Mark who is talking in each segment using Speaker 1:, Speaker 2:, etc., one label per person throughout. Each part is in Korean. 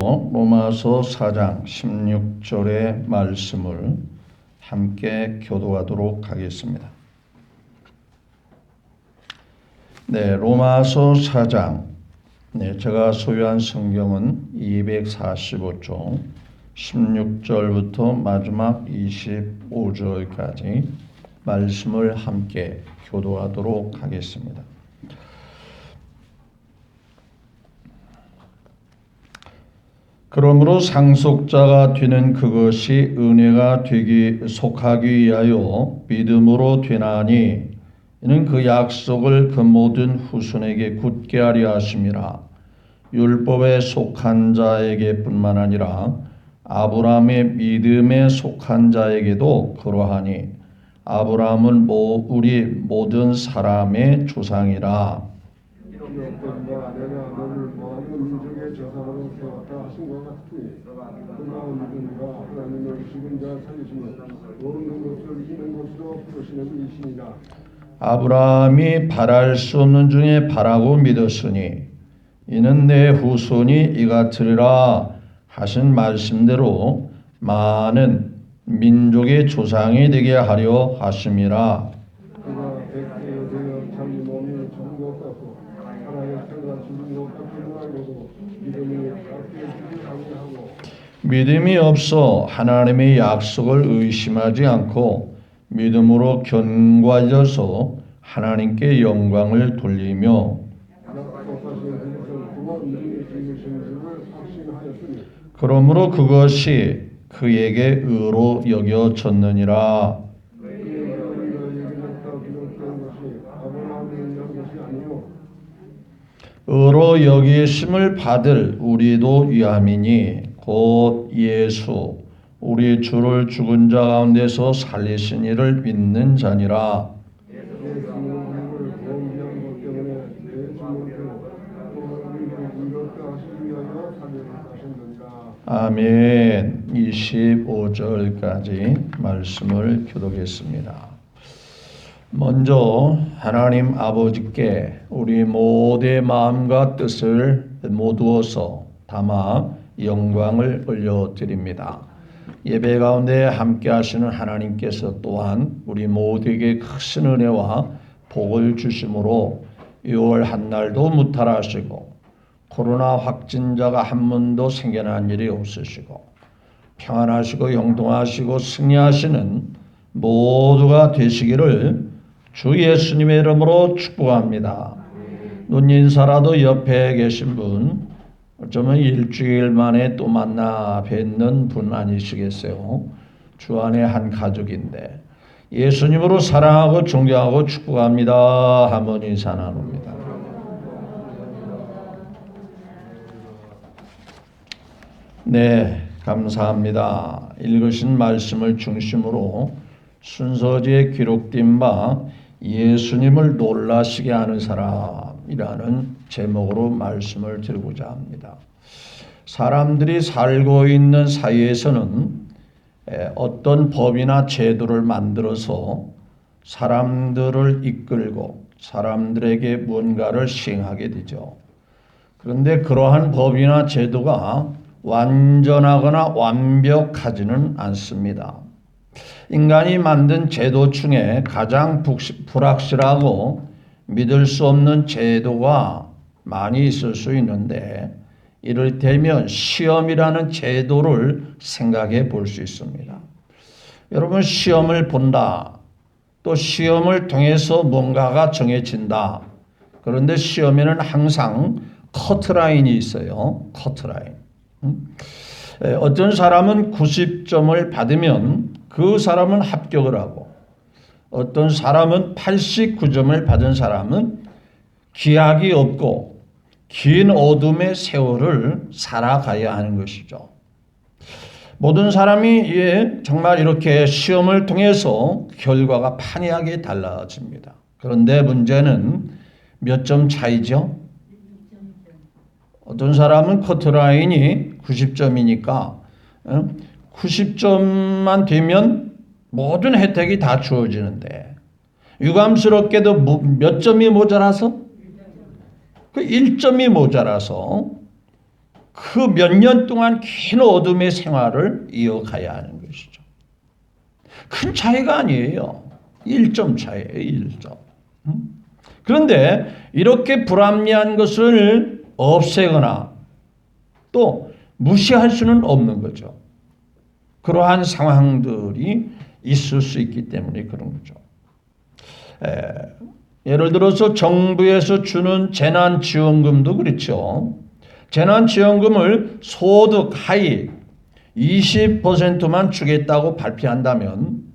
Speaker 1: 로마서 4장 16절의 말씀을 함께 교도하도록 하겠습니다. 네, 로마서 4장. 제가 소유한 성경은 245쪽 16절부터 마지막 25절까지 말씀을 함께 교도하도록 하겠습니다. 그러므로 상속자가 되는 그것이 은혜가 속하기 위하여 믿음으로 되나니 이는 그 약속을 그 모든 후손에게 굳게 하려 하심이라. 율법에 속한 자에게 뿐만 아니라 아브라함의 믿음에 속한 자에게도 그러하니 아브라함은 우리 모든 사람의 조상이라. 아브라함이 바랄 수 없는 중에 바라고 믿었으니 이는 내 후손이 이같으리라 하신 말씀대로 많은 민족의 조상이 되게 하려 하심이라. 믿음이 없어 하나님의 약속을 의심하지 않고 믿음으로 견고해져서 하나님께 영광을 돌리며 그러므로 그것이 그에게 의로 여겨졌느니라. 의로 여기심을 받을 우리도 위함이니 곧 예수 우리 주를 죽은 자 가운데서 살리신 이를 믿는 자니라. 아멘. 25절까지 말씀을 교독했습니다. 먼저 하나님 아버지께 우리 모두의 마음과 뜻을 모두어서 담아 영광을 올려드립니다. 예배 가운데 함께 하시는 하나님께서 또한 우리 모두에게 크신 은혜와 복을 주심으로 6월 한 날도 무탈하시고 코로나 확진자가 한 번도 생겨난 일이 없으시고 평안하시고 형통하시고 승리하시는 모두가 되시기를 주 예수님의 이름으로 축복합니다. 눈인사라도 옆에 계신 분 어쩌면 일주일 만에 또 만나 뵙는 분 아니시겠어요? 주 안에 한 가족인데 예수님으로 사랑하고 존경하고 축복합니다 하면 인사 나눕니다. 네, 감사합니다. 읽으신 말씀을 중심으로 순서지에 기록된 바 예수님을 놀라시게 하는 사람이라는 제목으로 말씀을 드리고자 합니다. 사람들이 살고 있는 사회에서는 어떤 법이나 제도를 만들어서 사람들을 이끌고 사람들에게 무언가를 시행하게 되죠. 그런데 그러한 법이나 제도가 완전하거나 완벽하지는 않습니다. 인간이 만든 제도 중에 가장 불확실하고 믿을 수 없는 제도가 많이 있을 수 있는데 이를테면 시험이라는 제도를 생각해 볼 수 있습니다. 여러분, 시험을 본다. 또 시험을 통해서 뭔가가 정해진다. 그런데 시험에는 항상 커트라인이 있어요. 커트라인. 어떤 사람은 90점을 받으면 그 사람은 합격을 하고 어떤 사람은 89점을 받은 사람은 기약이 없고 긴 어둠의 세월을 살아가야 하는 것이죠. 모든 사람이 정말 이렇게 시험을 통해서 결과가 판이하게 달라집니다. 그런데 문제는 몇 점 차이죠? 어떤 사람은 커트라인이 90점이니까 90점만 되면 모든 혜택이 다 주어지는데 유감스럽게도 몇 점이 모자라서 그 1점이 모자라서 그 몇 년 동안 긴 어둠의 생활을 이어가야 하는 것이죠. 큰 차이가 아니에요. 1점 차이에요. 1점. 그런데 이렇게 불합리한 것을 없애거나 또 무시할 수는 없는 거죠. 그러한 상황들이 있을 수 있기 때문에 그런 거죠. 예를 들어서 정부에서 주는 재난지원금도 그렇죠. 재난지원금을 소득 하위 20%만 주겠다고 발표한다면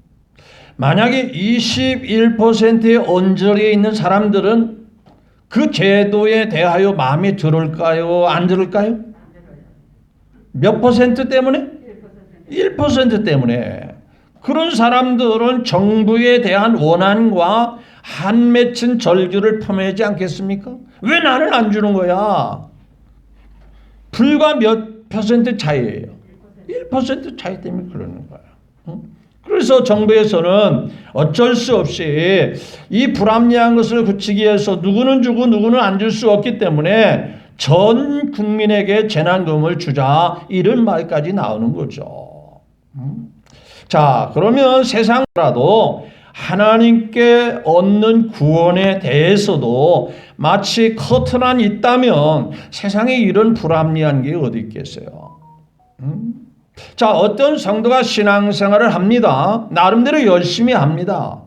Speaker 1: 만약에 21%의 언저리에 있는 사람들은 그 제도에 대하여 마음에 들을까요? 안 들을까요? 몇 퍼센트 때문에? 1% 때문에. 그런 사람들은 정부에 대한 원한과 한 맺힌 절규를 폄하하지 않겠습니까? 왜 나는 안 주는 거야? 불과 몇 퍼센트 차이예요. 1% 차이 때문에 그러는 거야. 그래서 정부에서는 어쩔 수 없이 이 불합리한 것을 고치기 위해서 누구는 주고 누구는 안 줄 수 없기 때문에 전 국민에게 재난금을 주자 이런 말까지 나오는 거죠. 자, 그러면 세상라도 하나님께 얻는 구원에 대해서도 마치 커튼안이 있다면 세상에 이런 불합리한 게 어디 있겠어요? 자, 어떤 성도가 신앙생활을 합니다. 나름대로 열심히 합니다.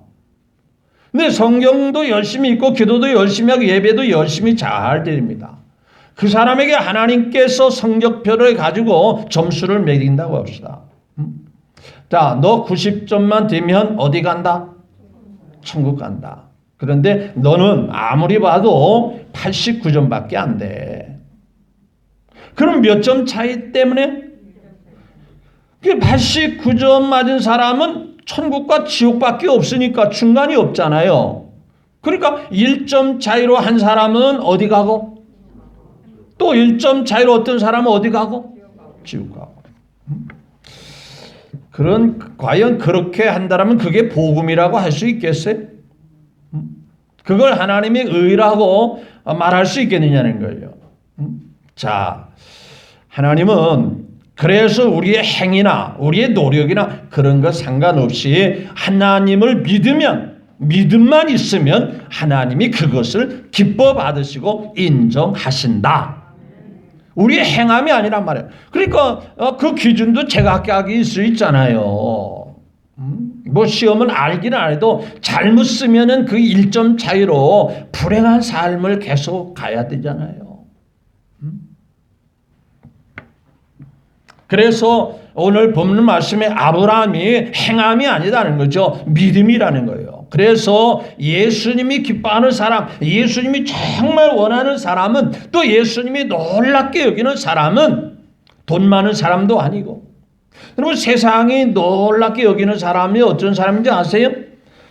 Speaker 1: 근데 성경도 열심히 읽고 기도도 열심히 하고 예배도 열심히 잘 드립니다. 그 사람에게 하나님께서 성적표를 가지고 점수를 매긴다고 합시다. 자, 너 90점만 되면 어디 간다? 천국 간다. 그런데 너는 아무리 봐도 89점밖에 안 돼. 그럼 몇 점 차이 때문에? 89점 맞은 사람은 천국과 지옥밖에 없으니까 중간이 없잖아요. 그러니까 1점 차이로 한 사람은 어디 가고 또 1점 차이로 어떤 사람은 어디 가고 지옥 가고. 과연 그렇게 한다면 그게 복음이라고 할 수 있겠어요? 그걸 하나님의 의라고 말할 수 있겠느냐는 거예요. 자, 하나님은 그래서 우리의 행위나 우리의 노력이나 그런 것 상관없이 하나님을 믿으면 믿음만 있으면 하나님이 그것을 기뻐 받으시고 인정하신다. 우리의 행함이 아니란 말이에요. 그러니까 그 기준도 제각각이 있을 수 있잖아요. 뭐 시험은 알기는 안 해도 잘못 쓰면은 그 1점 차이로 불행한 삶을 계속 가야 되잖아요. 그래서 오늘 본문 말씀에 아브라함이 행함이 아니라는 거죠. 믿음이라는 거예요. 그래서 예수님이 기뻐하는 사람, 예수님이 정말 원하는 사람은 또 예수님이 놀랍게 여기는 사람은 돈 많은 사람도 아니고 여러분 세상이 놀랍게 여기는 사람이 어떤 사람인지 아세요?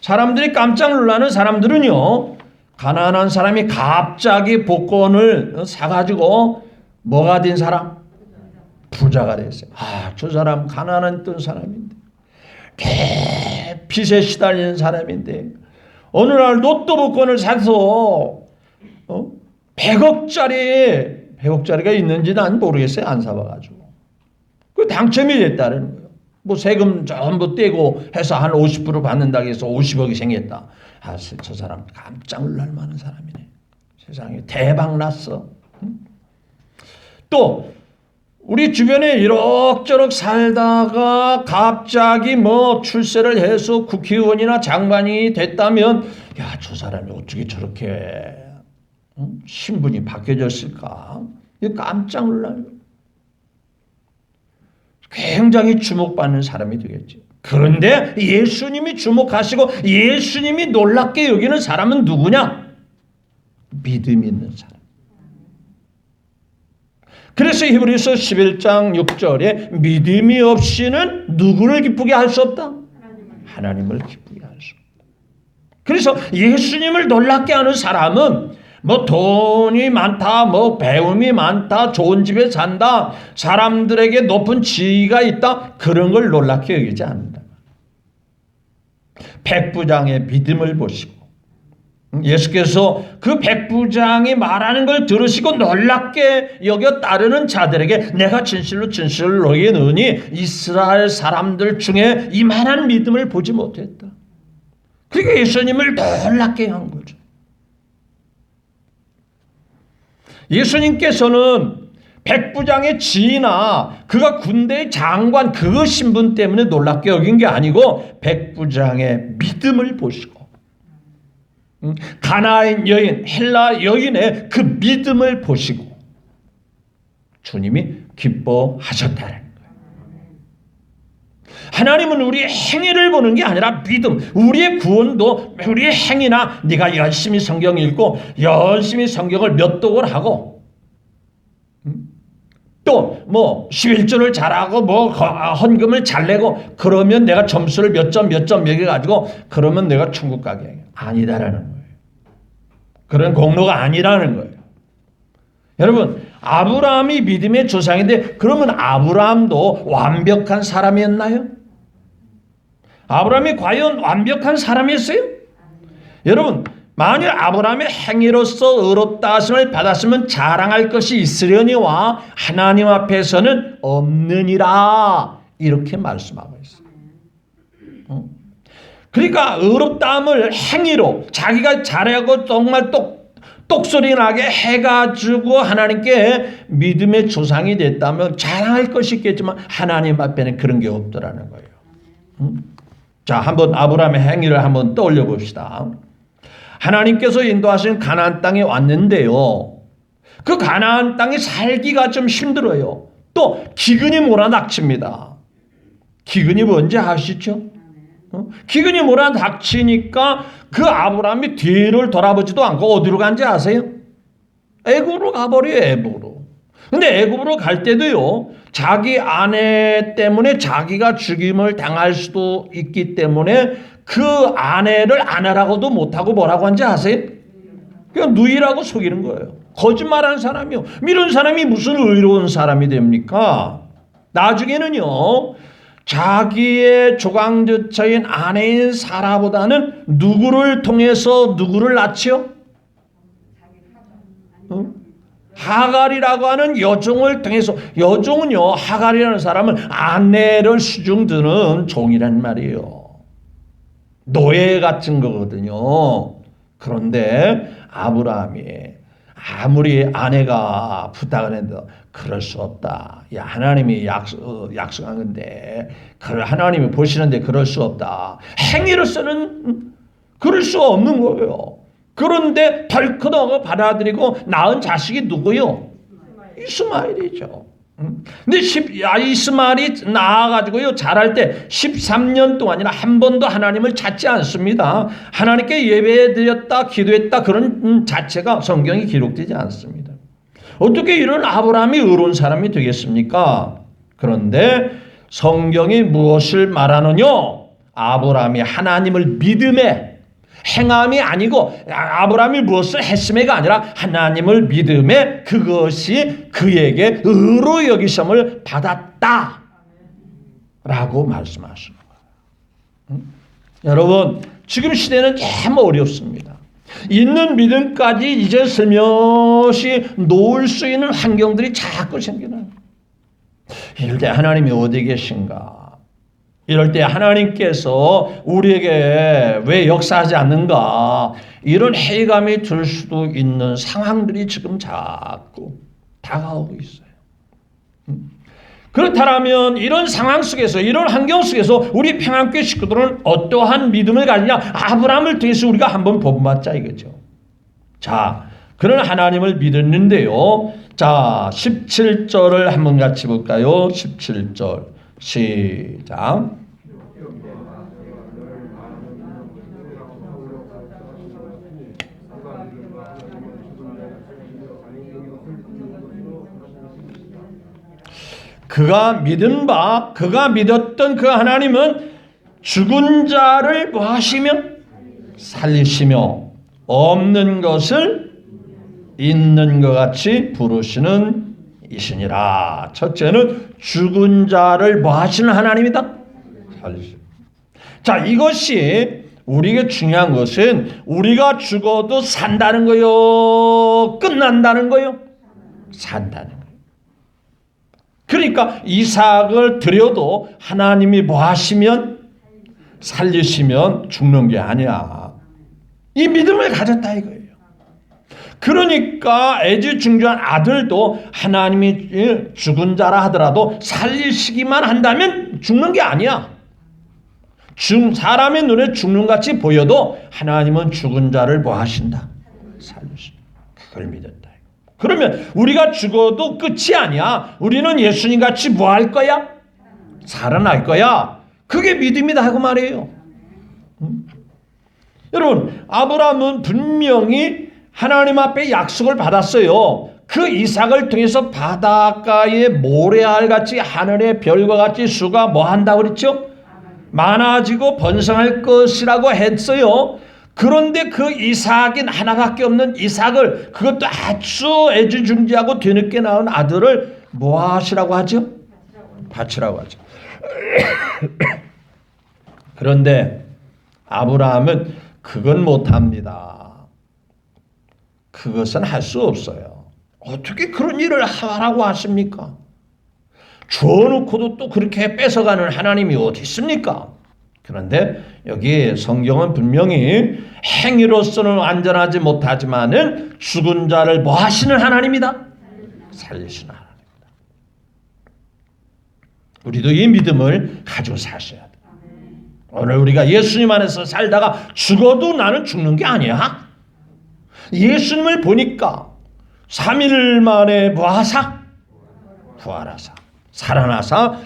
Speaker 1: 사람들이 깜짝 놀라는 사람들은요. 가난한 사람이 갑자기 복권을 사가지고 뭐가 된 사람? 부자가 됐어요. 저 사람 가난했던 사람인데 빚에 시달리는 사람인데 어느 날 로또 복권을 사서 100억짜리가 있는지 난 모르겠어요. 안 사봐가지고. 그 당첨이 됐다는 거예요. 뭐 세금 전부 떼고 해서 한 50% 받는다고 해서 50억이 생겼다. 저 사람 깜짝 놀랄 만한 사람이네. 세상에 대박 났어. 또 우리 주변에 이럭저럭 살다가 갑자기 뭐 출세를 해서 국회의원이나 장관이 됐다면 야, 저 사람이 어떻게 저렇게 신분이 바뀌어졌을까? 깜짝 놀라요. 굉장히 주목받는 사람이 되겠지. 그런데 예수님이 주목하시고 예수님이 놀랍게 여기는 사람은 누구냐? 믿음이 있는 사람. 그래서 히브리서 11장 6절에 믿음이 없이는 누구를 기쁘게 할 수 없다? 하나님을 기쁘게 할 수 없다. 그래서 예수님을 놀랍게 하는 사람은 뭐 돈이 많다, 뭐 배움이 많다, 좋은 집에 산다, 사람들에게 높은 지위가 있다, 그런 걸 놀랍게 여기지 않는다. 백부장의 믿음을 보시고 예수께서 그 백부장이 말하는 걸 들으시고 놀랍게 여겨 따르는 자들에게 내가 진실로 진실로 너희에게 이르노니 이스라엘 사람들 중에 이만한 믿음을 보지 못했다. 그게 예수님을 놀랍게 한 거죠. 예수님께서는 백부장의 지위나 그가 군대의 장관 그 신분 때문에 놀랍게 여긴 게 아니고 백부장의 믿음을 보시고 가나안 여인, 헬라 여인의 그 믿음을 보시고 주님이 기뻐하셨다는 거예요. 하나님은 우리의 행위를 보는 게 아니라 믿음, 우리의 구원도 우리의 행위나 네가 열심히 성경 읽고 열심히 성경을 몇 독을 하고 또 뭐 11조를 잘하고 뭐 헌금을 잘 내고 그러면 내가 점수를 몇 점 매겨가지고 그러면 내가 천국 가게 아니다라는 거예요. 그런 공로가 아니라는 거예요. 여러분 아브라함이 믿음의 조상인데 그러면 아브라함도 완벽한 사람이었나요? 아브라함이 과연 완벽한 사람이었어요? 여러분 만일 아브라함의 행위로서 의롭다 하심을 받았으면 자랑할 것이 있으려니와 하나님 앞에서는 없느니라 이렇게 말씀하고 있어요. 그러니까 의롭다함을 행위로 자기가 잘하고 정말 똑소리 나게 해가지고 하나님께 믿음의 조상이 됐다면 자랑할 것이 있겠지만 하나님 앞에는 그런 게 없더라는 거예요. 자, 한번 아브라함의 행위를 한번 떠올려 봅시다. 하나님께서 인도하신 가나안 땅에 왔는데요. 그 가나안 땅에 살기가 좀 힘들어요. 또 기근이 몰아닥칩니다. 기근이 뭔지 아시죠? 기근이 몰아닥치니까 그 아브라함이 뒤를 돌아보지도 않고 어디로 간지 아세요? 애굽으로 가버려요. 애굽으로. 근데 애굽으로 갈 때도요. 자기 아내 때문에 자기가 죽임을 당할 수도 있기 때문에 그 아내를 아내라고도 못하고 뭐라고 한지 아세요? 그냥 누이라고 속이는 거예요. 거짓말하는 사람이요. 이런 사람이 무슨 의로운 사람이 됩니까? 나중에는요. 자기의 조강조처인 아내인 사라보다는 누구를 통해서 누구를 낳지요? 하갈이라고 하는 여종을 통해서 여종은요. 하갈이라는 사람은 아내를 수중드는 종이란 말이에요. 노예 같은 거거든요. 그런데 아브라함이 아무리 아내가 부탁을 해도 그럴 수 없다. 야, 하나님이 약속한 건데 하나님이 보시는데 그럴 수 없다. 행위로서는 그럴 수가 없는 거예요. 그런데 덜컥 받아들이고 낳은 자식이 누구요? 이스마엘이죠. 근데 이스마엘이 나아가지고요 자랄 때 13년 동안이나 한 번도 하나님을 찾지 않습니다. 하나님께 예배드렸다 기도했다 그런 자체가 성경에 기록되지 않습니다. 어떻게 이런 아브라함이 의로운 사람이 되겠습니까? 그런데 성경이 무엇을 말하느냐? 아브라함이 하나님을 믿음에 행함이 아니고 아브라함이 무엇을 했음에가 아니라 하나님을 믿음에 그것이 그에게 의로 여기심을 받았다 라고 말씀하시는 거예요. 여러분 지금 시대는 참 어렵습니다. 있는 믿음까지 이제 슬며시 놓을 수 있는 환경들이 자꾸 생기는. 이럴 때 하나님이 어디 계신가? 이럴 때 하나님께서 우리에게 왜 역사하지 않는가? 이런 회의감이 들 수도 있는 상황들이 지금 자꾸 다가오고 있어요. 그렇다면 이런 상황 속에서 이런 환경 속에서 우리 평안교회 식구들은 어떠한 믿음을 가지냐? 아브라함을 통해서 우리가 한번 본받자 이거죠. 자, 그런 하나님을 믿었는데요. 자, 17절을 한번 같이 볼까요? 17절. 시작. 그가 믿은 바, 그가 믿었던 그 하나님은 죽은 자를 뭐 하시며? 살리시며 없는 것을 있는 것 같이 부르시는 이시니라. 첫째는 죽은 자를 뭐 하시는 하나님이다? 살리시고. 자, 이것이 우리에게 중요한 것은 우리가 죽어도 산다는 거요? 끝난다는 거요? 산다는 거예요. 그러니까 이삭을 드려도 하나님이 뭐 하시면? 살리시면 죽는 게 아니야. 이 믿음을 가졌다 이거예요. 그러니까 애지중지한 아들도 하나님이 죽은 자라 하더라도 살리시기만 한다면 죽는 게 아니야. 사람의 눈에 죽는 같이 보여도 하나님은 죽은 자를 뭐 하신다? 살리신다. 그걸 믿었다. 그러면 우리가 죽어도 끝이 아니야. 우리는 예수님 같이 뭐 할 거야? 살아날 거야. 그게 믿음이다 하고 말이에요. 여러분, 아브라함은 분명히 하나님 앞에 약속을 받았어요. 그 이삭을 통해서 바닷가의 모래알 같이 하늘의 별과 같이 수가 뭐 한다고 그랬죠? 많아지고 번성할 것이라고 했어요. 그런데 그 이삭인 하나밖에 없는 이삭을, 그것도 아주 애지중지하고 뒤늦게 낳은 아들을 뭐 하시라고 하죠? 바치라고 하죠. 그런데 아브라함은 그건 못합니다. 그것은 할 수 없어요. 어떻게 그런 일을 하라고 하십니까? 줘놓고도 또 그렇게 뺏어가는 하나님이 어디 있습니까? 그런데 여기 성경은 분명히 행위로서는 안전하지 못하지만은 죽은 자를 뭐 하시는 하나님이다? 살리시는 하나님이다. 우리도 이 믿음을 가지고 사셔야 돼. 오늘 우리가 예수님 안에서 살다가 죽어도 나는 죽는 게 아니야. 예수님을 보니까 3일 만에 부활하사 살아나사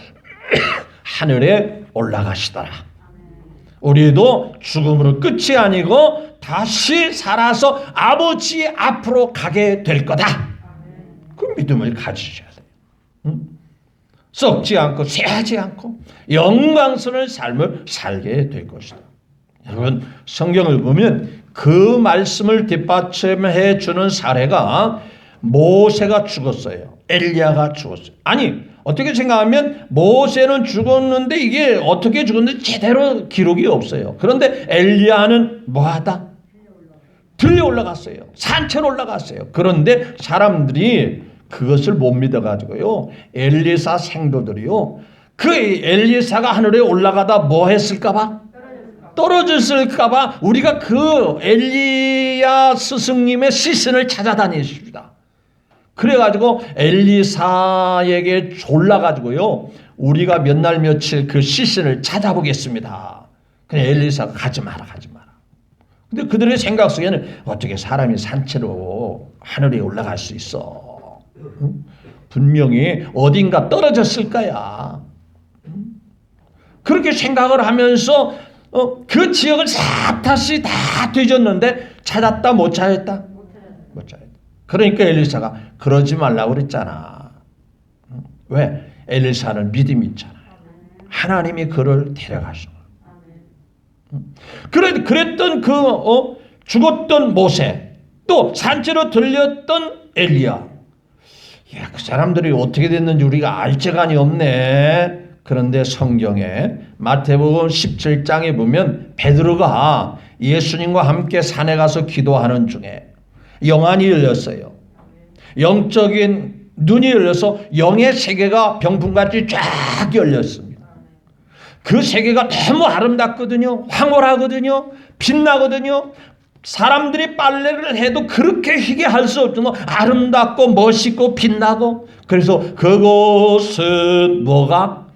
Speaker 1: 하늘에 올라가시더라. 우리도 죽음으로 끝이 아니고 다시 살아서 아버지 앞으로 가게 될 거다. 그 믿음을 가지셔야 돼요. 썩지 않고 쇠하지 않고 영광스러운 삶을 살게 될 것이다. 여러분, 성경을 보면 그 말씀을 뒷받침해 주는 사례가 모세가 죽었어요. 엘리야가 죽었어요. 아니, 어떻게 생각하면 모세는 죽었는데 이게 어떻게 죽었는지 제대로 기록이 없어요. 그런데 엘리야는 뭐하다? 들려 올라갔어요. 산채로 올라갔어요. 그런데 사람들이 그것을 못 믿어가지고요, 엘리사 생도들이요, 그 엘리사가 하늘에 올라가다 뭐 했을까봐? 떨어졌을까봐 우리가 그 엘리야 스승님의 시신을 찾아다니십니다. 그래가지고 엘리사에게 졸라가지고요, 우리가 몇 날 며칠 그 시신을 찾아보겠습니다. 그냥 엘리사가 가지 마라. 근데 그들의 생각 속에는 어떻게 사람이 산채로 하늘에 올라갈 수 있어? 분명히 어딘가 떨어졌을 거야. 그렇게 생각을 하면서 그 지역을 다시 다 뒤졌는데 찾았다 못 찾았다? 못 찾았다. 그러니까 엘리사가 그러지 말라고 그랬잖아. 왜? 엘리사는 믿음이 있잖아요. 하나님이 그를 데려가시고. 그랬던 죽었던 모세, 또 산채로 들렸던 엘리야. 야, 그 사람들이 어떻게 됐는지 우리가 알 재간이 없네. 그런데 성경에 마태복음 17장에 보면 베드로가 예수님과 함께 산에 가서 기도하는 중에 영안이 열렸어요. 영적인 눈이 열려서 영의 세계가 병풍같이 쫙 열렸습니다. 그 세계가 너무 아름답거든요. 황홀하거든요. 빛나거든요. 사람들이 빨래를 해도 그렇게 희게 할 수 없죠. 아름답고 멋있고 빛나고. 그래서 그곳은 뭐가?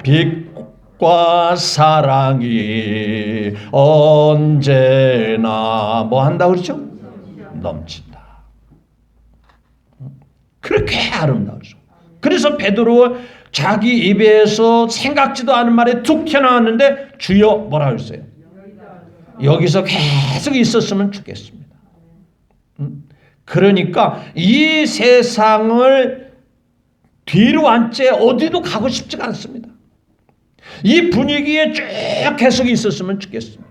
Speaker 1: 빛과 사랑이 언제나 뭐 한다고 그러죠? 넘친다. 그렇게 아름다워서. 그래서 베드로 자기 입에서 생각지도 않은 말에 툭 튀어나왔는데 주여 뭐라 그랬어요? 여기서 계속 있었으면 좋겠습니다. 그러니까 이 세상을 뒤로 한 채 어디도 가고 싶지가 않습니다. 이 분위기에 쭉 계속 있었으면 좋겠습니다.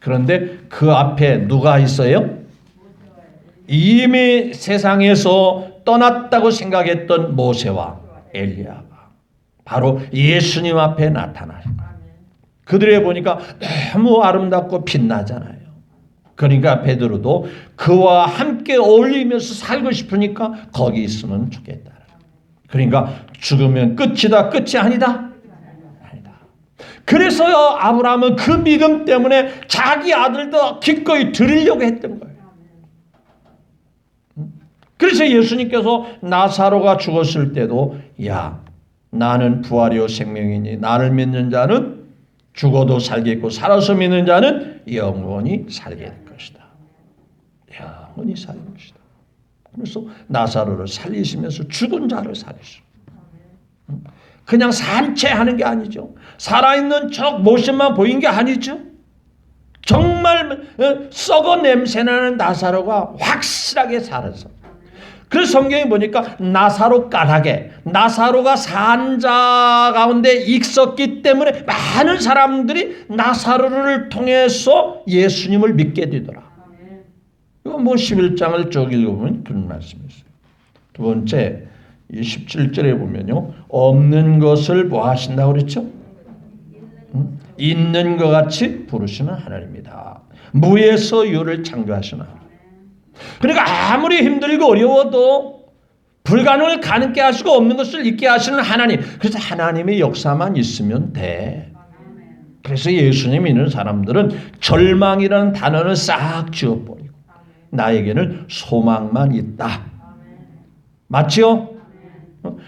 Speaker 1: 그런데 그 앞에 누가 있어요? 이미 세상에서 떠났다고 생각했던 모세와 엘리야가 바로 예수님 앞에 나타나십니다. 그들에 보니까 너무 아름답고 빛나잖아요. 그러니까 베드로도 그와 함께 어울리면서 살고 싶으니까 거기 있으면 좋겠다. 그러니까 죽으면 끝이다, 끝이 아니다. 아니다. 그래서요, 아브라함은 그 믿음 때문에 자기 아들도 기꺼이 드리려고 했던 거예요. 그래서 예수님께서 나사로가 죽었을 때도 야, 나는 부활이요 생명이니 나를 믿는 자는 죽어도 살겠고 살아서 믿는 자는 영원히 살게 될 것이다. 영원히 살 것이다. 그래서 나사로를 살리시면서 죽은 자를 살리시고, 그냥 산채하는 게 아니죠. 살아있는 척 모습만 보인 게 아니죠. 정말 썩어 냄새나는 나사로가 확실하게 살아서, 그래서 성경에 보니까 나사로 까닭에, 나사로가 산자 가운데 있었기 때문에 많은 사람들이 나사로를 통해서 예수님을 믿게 되더라. 이거 뭐 11장을 쭉 읽어보면 그런 말씀이 있어요. 두 번째, 17절에 보면요, 없는 것을 뭐 하신다고 그랬죠? 있는 것 같이 부르시는 하나님이다. 무에서 유를 창조하시는 하나님. 그러니까 아무리 힘들고 어려워도 불가능을 가능케 하시고 없는 것을 있게 하시는 하나님. 그래서 하나님의 역사만 있으면 돼. 그래서 예수님 믿는 사람들은 절망이라는 단어를 싹 지워버리고 나에게는 소망만 있다. 맞죠?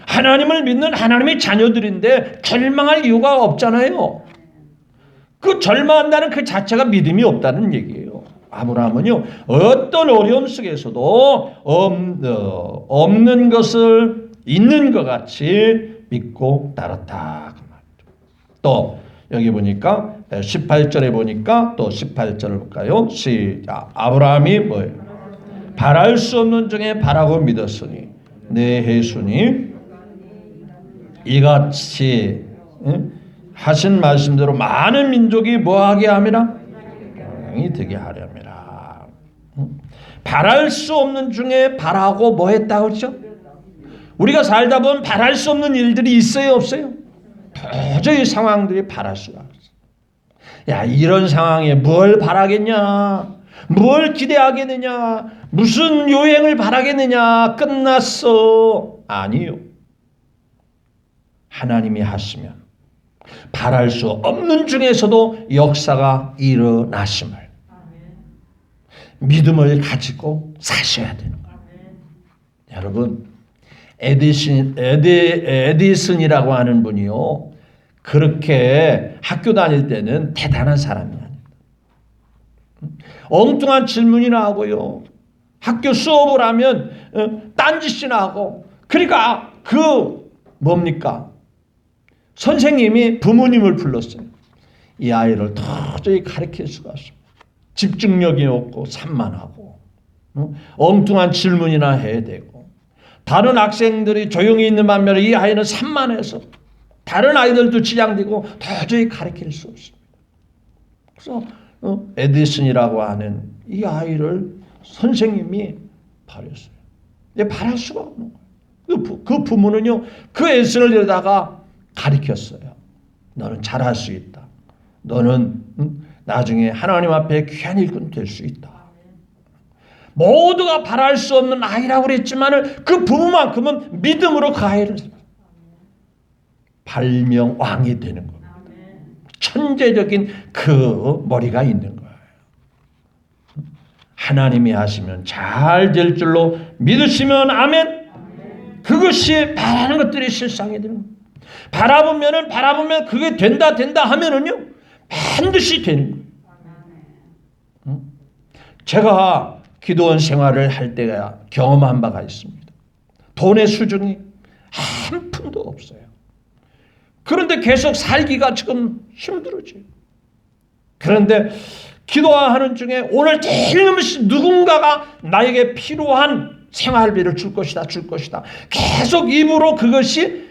Speaker 1: 하나님을 믿는 하나님의 자녀들인데 절망할 이유가 없잖아요. 그 절망한다는 그 자체가 믿음이 없다는 얘기예요. 아브라함은요, 어떤 어려움 속에서도 없는 것을 있는 것 같이 믿고 따랐다. 또 여기 보니까 18절에 보니까 또 18절을 볼까요? 시작. 아브라함이 뭐예요? 바랄 수 없는 중에 바라고 믿었으니 내 해수니 이같이 하신 말씀대로 많은 민족이 뭐하게 함이라? 영이 되게 하렵니다. 바랄 수 없는 중에 바라고 뭐 했다고 그러죠? 우리가 살다 보면 바랄 수 없는 일들이 있어요, 없어요? 도저히 상황들이 바랄 수가 없어요. 야, 이런 상황에 뭘 바라겠냐? 뭘 기대하겠느냐? 무슨 요행을 바라겠느냐? 끝났어. 아니요. 하나님이 하시면 바랄 수 없는 중에서도 역사가 일어나심을 믿음을 가지고 사셔야 되는 거예요. 여러분, 에디슨이라고 하는 분이요, 그렇게 학교 다닐 때는 대단한 사람이 아닙니다. 엉뚱한 질문이나 하고요, 학교 수업을 하면 딴짓이나 하고, 그러니까 뭡니까? 선생님이 부모님을 불렀어요. 이 아이를 도저히 가르칠 수가 없습니다. 집중력이 없고 산만하고 엉뚱한 질문이나 해야 되고, 다른 학생들이 조용히 있는 반면에 이 아이는 산만해서 다른 아이들도 지장되고 도저히 가르칠 수 없습니다. 그래서 에디슨이라고 하는 이 아이를 선생님이 버렸어요. 바랄 수가 없는 거예요. 그 부모는요, 그 에디슨을 데려다가 가르쳤어요. 너는 잘할 수 있다. 너는 나중에 하나님 앞에 귀한 일꾼 될 수 있다. 모두가 바랄 수 없는 아이라고 그랬지만 그 부모만큼은 믿음으로 그 아이를 발명왕이 되는 겁니다. 천재적인 그 머리가 있는 거예요. 하나님이 하시면 잘 될 줄로 믿으시면 아멘. 그것이 바라는 것들이 실상이 되는 거예요. 바라보면 그게 된다 하면은요, 반드시 되는 거예요. 제가 기도원 생활을 할 때가 경험한 바가 있습니다. 돈의 수준이 한 푼도 없어요. 그런데 계속 살기가 지금 힘들어져요. 그런데 기도하는 중에 오늘 틀림없이 누군가가 나에게 필요한 생활비를 줄 것이다. 계속 입으로 그것이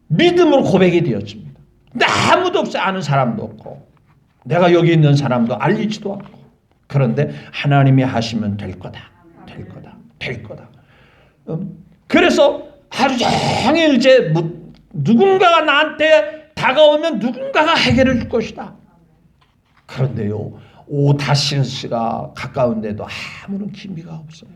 Speaker 1: 믿음으로 고백이 되었습니다. 근데 아무도 없어요. 아는 사람도 없고 내가 여기 있는 사람도 알리지도 않고. 그런데 하나님이 하시면 될 거다. 그래서 하루 종일 이제 누군가가 나한테 다가오면 누군가가 해결해 줄 것이다. 그런데요, 오다시스가 가까운데도 아무런 기미가 없어요.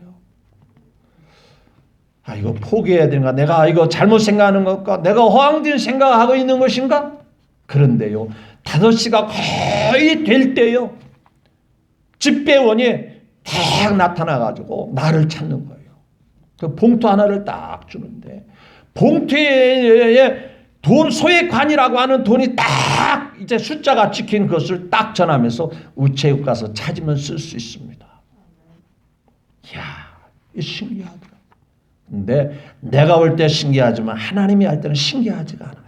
Speaker 1: 아, 이거 포기해야 되는가? 내가 이거 잘못 생각하는 걸까? 내가 허황된 생각을 하고 있는 것인가? 그런데요, 5시가 거의 될 때요, 집배원이 딱 나타나가지고 나를 찾는 거예요. 그 봉투 하나를 딱 주는데, 봉투에 돈 소액관이라고 하는 돈이 딱 이제 숫자가 찍힌 것을 딱 전하면서 우체국 가서 찾으면 쓸 수 있습니다. 이야, 이 신기하더라. 근데 내가 볼 때 신기하지만 하나님이 할 때는 신기하지가 않아요.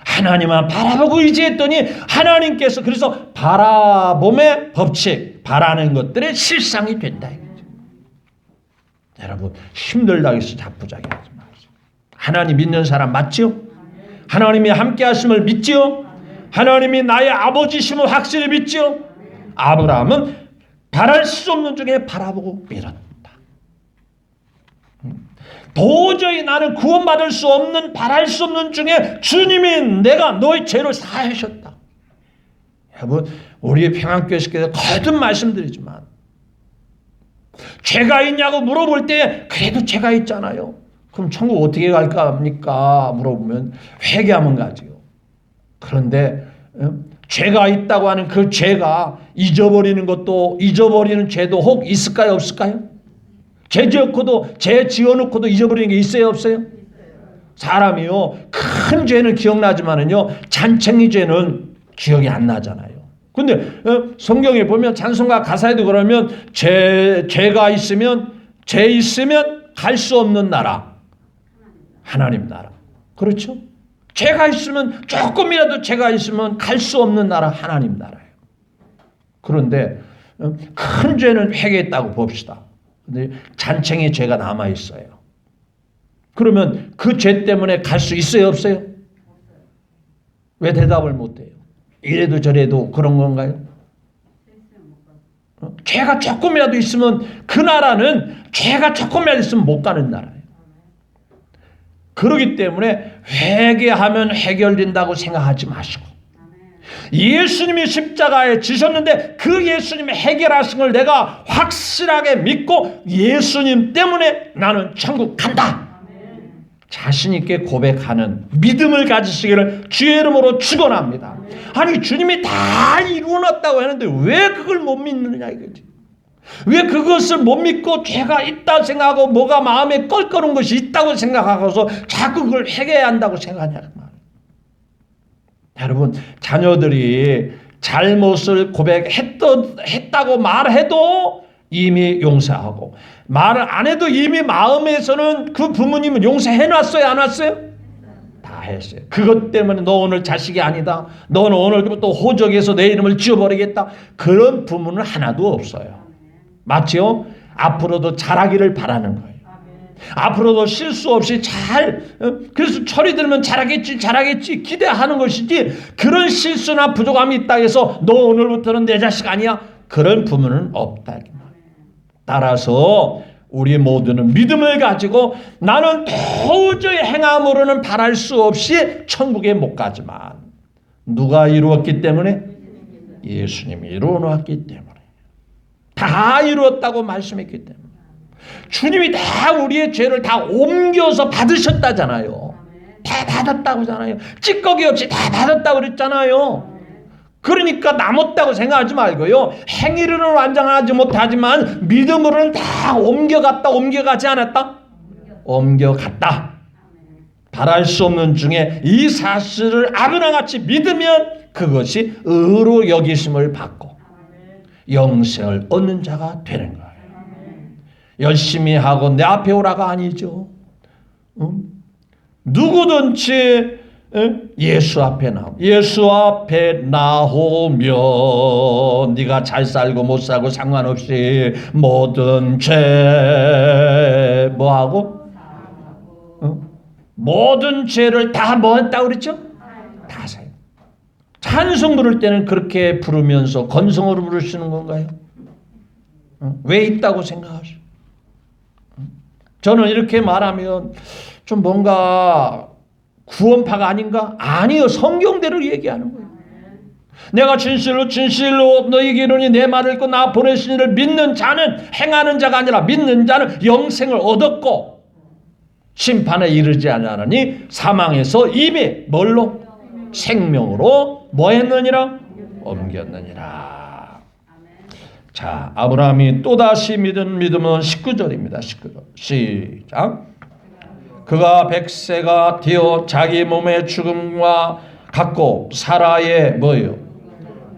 Speaker 1: 하나님만 바라보고 의지했더니 하나님께서 그래서 바라봄의 법칙, 바라는 것들의 실상이 된다 이거죠. 여러분, 힘들다고 해서 자꾸자기하지 마세요. 하나님 믿는 사람 맞지요? 하나님이 함께 하심을 믿지요? 하나님이 나의 아버지심을 확실히 믿지요? 아브라함은 바랄 수 없는 중에 바라보고 믿었다. 도저히 나는 구원받을 수 없는, 바랄 수 없는 중에 주님이 내가 너의 죄를 사하셨다. 여러분, 우리 평안교회 식구들 거듭 말씀드리지만, 죄가 있냐고 물어볼 때 그래도 죄가 있잖아요. 그럼 천국 어떻게 갈까 합니까? 물어보면 회개하면 가지요. 그런데 죄가 있다고 하는 그 죄가 잊어버리는 것도, 잊어버리는 죄도 혹 있을까요? 없을까요? 죄 지었고도, 죄 지어놓고도 잊어버리는 게 있어요? 없어요? 사람이요, 큰 죄는 기억나지만은요, 잔챙이 죄는 기억이 안 나잖아요. 근데 성경에 보면 찬송가 가사에도 그러면 죄가 있으면, 죄 있으면 갈 수 없는 나라, 하나님 나라. 그렇죠? 죄가 있으면, 조금이라도 죄가 있으면 갈 수 없는 나라, 하나님 나라예요. 그런데 큰 죄는 회개했다고 봅시다. 근데 잔챙이 죄가 남아있어요. 그러면 그 죄 때문에 갈 수 있어요? 없어요? 왜 대답을 못해요? 이래도 저래도 그런 건가요? 죄가 조금이라도 있으면, 그 나라는 죄가 조금이라도 있으면 못 가는 나라예요. 그렇기 때문에 회개하면 해결된다고 생각하지 마시고, 예수님이 십자가에 지셨는데 그 예수님이 해결하신 걸 내가 확실하게 믿고 예수님 때문에 나는 천국 간다, 자신 있게 고백하는 믿음을 가지시기를 주의 이름으로 축원합니다. 아니, 주님이 다 이루어놨다고 하는데 왜 그걸 못 믿느냐 이거지. 왜 그것을 못 믿고 죄가 있다 생각하고 뭐가 마음에 껄끄러운 것이 있다고 생각하고서 자꾸 그걸 회개해야 한다고 생각하냐. 여러분, 자녀들이 잘못을 고백했다고 말해도 이미 용서하고, 말을 안 해도 이미 마음에서는 그 부모님은 용서해놨어요? 안 왔어요? 다 했어요. 그것 때문에 너 오늘 자식이 아니다, 너는 오늘부터 호적에서 내 이름을 지워버리겠다, 그런 부모는 하나도 없어요. 맞죠? 앞으로도 잘하기를 바라는 거예요. 앞으로도 실수 없이 그래서 철이 들면 잘하겠지 기대하는 것이지, 그런 실수나 부족함이 있다 해서 너 오늘부터는 내 자식 아니야, 그런 부모는 없다. 따라서 우리 모두는 믿음을 가지고 나는 도저히 행함으로는 바랄 수 없이 천국에 못 가지만, 누가 이루었기 때문에? 예수님이 이루어 놓았기 때문에, 다 이루었다고 말씀했기 때문에, 주님이 다 우리의 죄를 다 옮겨서 받으셨다잖아요. 다 받았다고 하잖아요. 찌꺼기 없이 다 받았다고 그랬잖아요. 그러니까 남았다고 생각하지 말고요, 행위로는 완전하지 못하지만 믿음으로는 다 옮겨가지 않았다? 옮겨갔다. 바랄 수 없는 중에 이 사실을 아브라함같이 믿으면 그것이 의로 여기심을 받고 영생을 얻는 자가 되는 거예요. 열심히 하고 내 앞에 오라가 아니죠. 누구든지 예수 앞에 나오면 네가 잘 살고 못 살고 상관없이 모든 죄 뭐하고? 모든 죄를 다 뭐 했다고 그랬죠? 다 사요. 찬송 부를 때는 그렇게 부르면서 건성으로 부르시는 건가요? 왜 있다고 생각하시죠? 저는 이렇게 말하면 좀 뭔가 구원파가 아닌가? 아니요, 성경대로 얘기하는 거예요. 내가 진실로 진실로 너희에게 이르니 내 말을 듣고 나 보내신 이를 믿는 자는 행하는 자가 아니라 믿는 자는 영생을 얻었고 심판에 이르지 아니하니 사망에서 이미 뭘로? 생명으로 뭐 했느니라? 옮겼느니라. 자, 아브라함이 또다시 믿은 믿음은 19절입니다. 19절. 시작. 그가 100세가 되어 자기 몸의 죽음과 같고 사라의 뭐예요?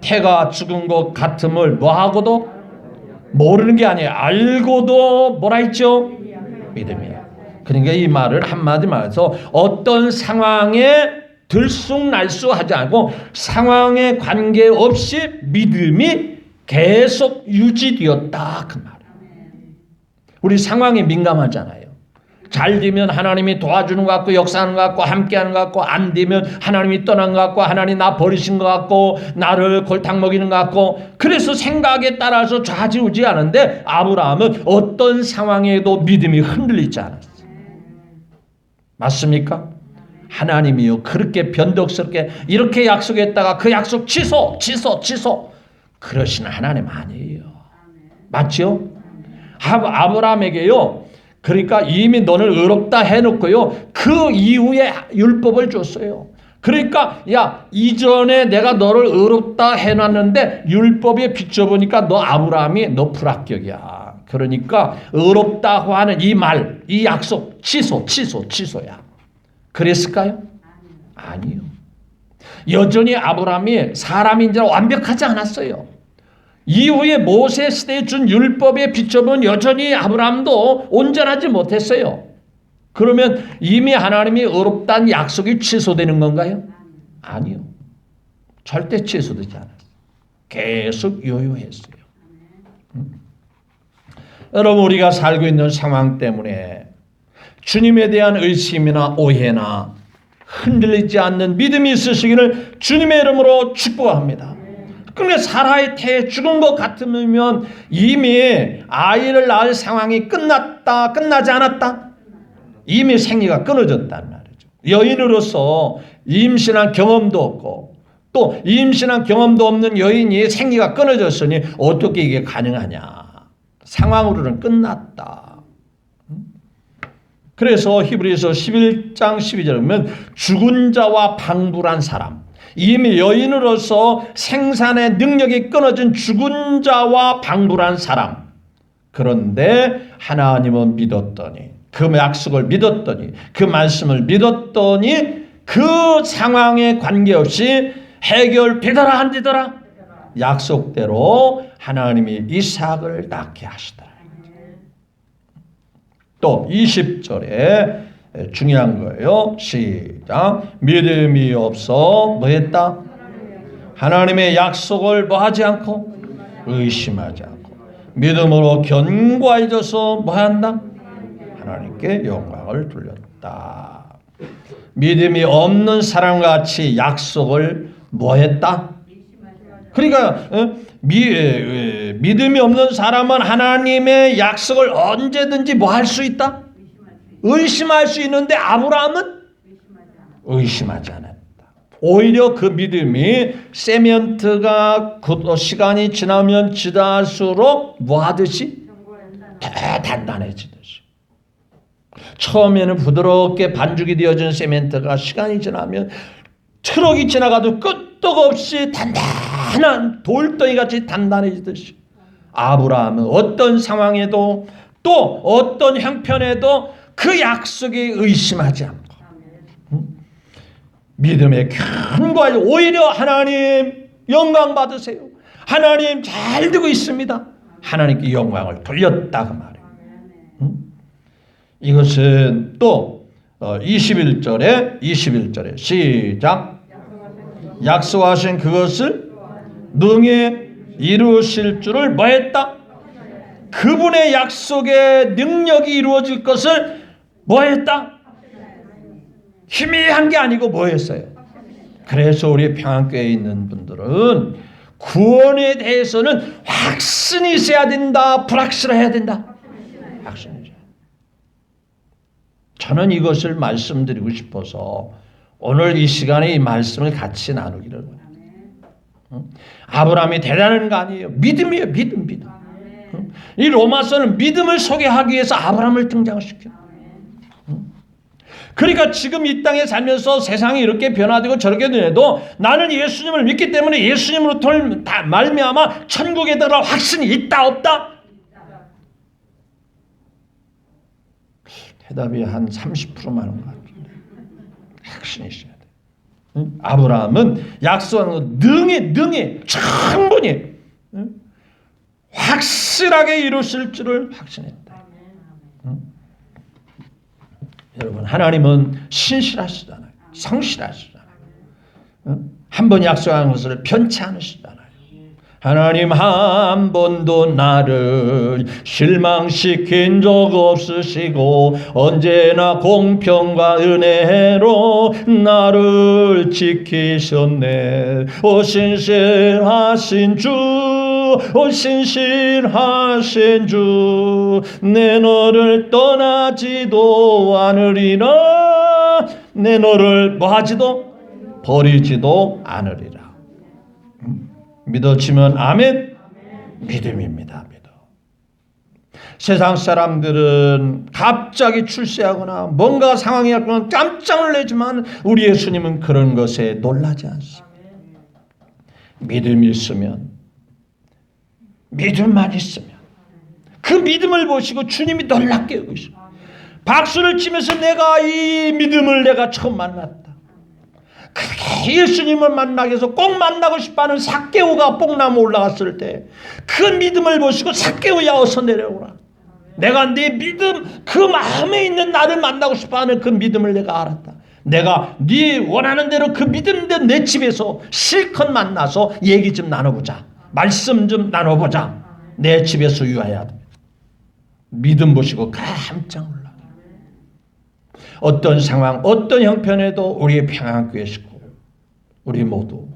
Speaker 1: 태가 죽은 것 같음을 뭐하고도 모르는 게 아니에요. 알고도 뭐라 했죠? 믿음이야. 그러니까 이 말을 한마디 말해서 어떤 상황에 들쑥날쑥하지 않고 상황에 관계없이 믿음이 계속 유지되었다 그 말이에요. 우리 상황에 민감하잖아요. 잘 되면 하나님이 도와주는 것 같고 역사하는 것 같고 함께하는 것 같고 안 되면 하나님이 떠난 것 같고 하나님 나 버리신 것 같고 나를 골탕 먹이는 것 같고 그래서 생각에 따라서 좌지우지하는데 아브라함은 어떤 상황에도 믿음이 흔들리지 않았어요. 맞습니까? 하나님이요 그렇게 변덕스럽게 이렇게 약속했다가 그 약속 취소 그러시는 하나님 아니에요. 맞죠? 아브라함에게요 그러니까 이미 너를 의롭다 해놓고요 그 이후에 율법을 줬어요. 그러니까 야 이전에 내가 너를 의롭다 해놨는데 율법에 비춰보니까 너 아브라함이 너 불합격이야. 그러니까 의롭다고 하는 이 말, 이 약속 취소야. 그랬을까요? 아니요. 여전히 아브라함이 사람인지라 완벽하지 않았어요. 이후에 모세 시대에 준 율법에 비춰본 여전히 아브라함도 온전하지 못했어요. 그러면 이미 하나님이 의롭다는 약속이 취소되는 건가요? 아니요. 절대 취소되지 않았어요. 계속 요요했어요. 여러분 우리가 살고 있는 상황 때문에 주님에 대한 의심이나 오해나 흔들리지 않는 믿음이 있으시기를 주님의 이름으로 축복합니다. 그런데 사라의 태에 죽은 것 같으면 이미 아이를 낳을 상황이 끝나지 않았다? 이미 생리가 끊어졌단 말이죠. 여인으로서 임신한 경험도 없고 또 임신한 경험도 없는 여인이 생리가 끊어졌으니 어떻게 이게 가능하냐. 상황으로는 끝났다. 그래서 히브리서 11장 12절에 보면 죽은 자와 방불한 사람 이미 여인으로서 생산의 능력이 끊어진 죽은 자와 방불한 사람 그런데 하나님은 믿었더니 그 약속을 믿었더니 그 말씀을 믿었더니 그 상황에 관계없이 해결되더라 안 되더라 약속대로 하나님이 이삭을 낳게 하시더라. 또 20절에 중요한 거예요. 시작. 믿음이 없어 뭐 했다? 하나님의 약속을 뭐 하지 않고 의심하지 않고 믿음으로 견고해져서 뭐 한다? 하나님께 영광을 돌렸다. 믿음이 없는 사람같이 약속을 뭐 했다? 그러니까 믿음이 없는 사람은 하나님의 약속을 언제든지 뭐 할 수 있다? 의심할 수 있는데 아브라함은 의심하지 않았다. 오히려 그 믿음이 세멘트가 시간이 지나면 지날수록 뭐 하듯이? 더 단단해지듯이. 처음에는 부드럽게 반죽이 되어진 세멘트가 시간이 지나면 트럭이 지나가도 끄떡없이 단단한 돌덩이같이 단단해지듯이 아브라함은 어떤 상황에도 또 어떤 형편에도 그 약속에 의심하지 않고 믿음의 견고하게 오히려 하나님 영광 받으세요. 하나님 잘 되고 있습니다. 하나님께 영광을 돌렸다 그 말이에요. 이것은 또 21절에 시작. 약속하신 그것을 능히 이루실 줄을 뭐 했다? 그분의 약속의 능력이 이루어질 것을 뭐 했다? 희미한 게 아니고 뭐 했어요? 그래서 우리 평안교회에 있는 분들은 구원에 대해서는 확신이 있어야 된다, 불확실해야 된다. 확신이죠. 저는 이것을 말씀드리고 싶어서 오늘 이 시간에 이 말씀을 같이 나누기를 원합니다. 아브라함이 대단한 거 아니에요. 믿음이에요. 믿음. 이 로마서는 믿음을 소개하기 위해서 아브라함을 등장시켜요. 그러니까 지금 이 땅에 살면서 세상이 이렇게 변화되고 저렇게 되도 나는 예수님을 믿기 때문에 예수님으로 말미암아 천국에 들어갈 확신이 있다 없다? 대답이 한 30% 많은 것 같아요. 확신이 있어야 돼. 아브라함은 약속한 거 능히 충분히 확실하게 이루실 줄을 확신했다. 여러분, 하나님은 신실하시잖아요. 성실하시잖아요. 한 번 약속한 것을 변치 않으시잖아요. 하나님 한 번도 나를 실망시킨 적 없으시고 언제나 공평과 은혜로 나를 지키셨네. 오 신실하신 주, 오 신실하신 주, 내 너를 떠나지도 않으리라. 내 너를 뭐하지도 버리지도 않으리라. 믿어지면 아멘. 믿음입니다. 믿어. 세상 사람들은 갑자기 출세하거나 뭔가 상황이 왔거나 깜짝 놀라지만 우리 예수님은 그런 것에 놀라지 않습니다. 믿음이 있으면, 믿음만 있으면 그 믿음을 보시고 주님이 놀랍게 여기시고 박수를 치면서 내가 이 믿음을 내가 처음 만났다. 그렇게 예수님을 만나기 위해서 꼭 만나고 싶어하는 삭개오가 뽕나무 올라갔을 때 그 믿음을 보시고 삭개오야 어서 내려오라. 내가 네 믿음, 그 마음에 있는 나를 만나고 싶어하는 그 믿음을 내가 알았다. 내가 네 원하는 대로 그 믿음된 내 집에서 실컷 만나서 얘기 좀 나눠보자. 말씀 좀 나눠보자. 내 집에서 유하여야 돼. 믿음 보시고 깜짝 놀라. 어떤 상황, 어떤 형편에도 우리의 평안교회 식구, 우리 모두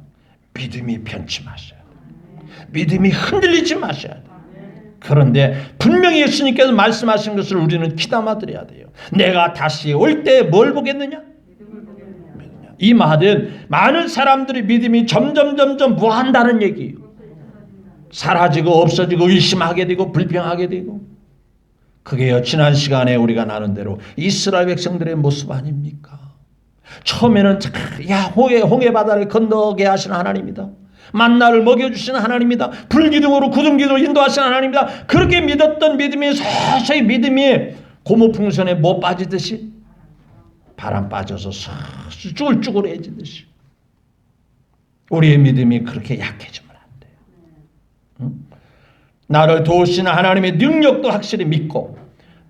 Speaker 1: 믿음이 변치 마셔야 돼. 믿음이 흔들리지 마셔야 돼. 그런데 분명히 예수님께서 말씀하신 것을 우리는 귀담아 드려야 돼요. 내가 다시 올 때 뭘 보겠느냐? 이 말은 많은 사람들의 믿음이 점점 무한다는 얘기예요. 사라지고 없어지고 의심하게 되고 불평하게 되고. 그게요, 지난 시간에 우리가 나눈 대로 이스라엘 백성들의 모습 아닙니까? 처음에는 홍해 바다를 건너게 하시는 하나님이다. 만나를 먹여주시는 하나님이다. 불기둥으로 구름기둥으로 인도하시는 하나님이다. 그렇게 믿었던 믿음이 서서히 믿음이 고무풍선에 못 빠지듯이 바람 빠져서 서서히 쭈글쭈글해지듯이 우리의 믿음이 그렇게 약해지면 안 돼요. 응? 나를 도우시는 하나님의 능력도 확실히 믿고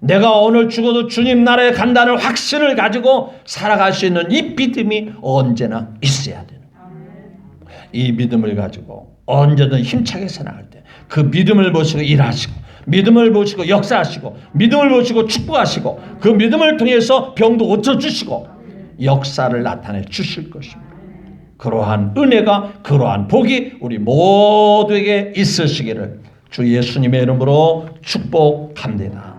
Speaker 1: 내가 오늘 죽어도 주님 나라에 간다는 확신을 가지고 살아갈 수 있는 이 믿음이 언제나 있어야 되는 거예요. 이 믿음을 가지고 언제든 힘차게 살아갈 때 그 믿음을 보시고 일하시고 믿음을 보시고 역사하시고 믿음을 보시고 축복하시고 그 믿음을 통해서 병도 고쳐주시고 역사를 나타내 주실 것입니다. 그러한 은혜가 그러한 복이 우리 모두에게 있으시기를 주 예수님의 이름으로 축복합니다.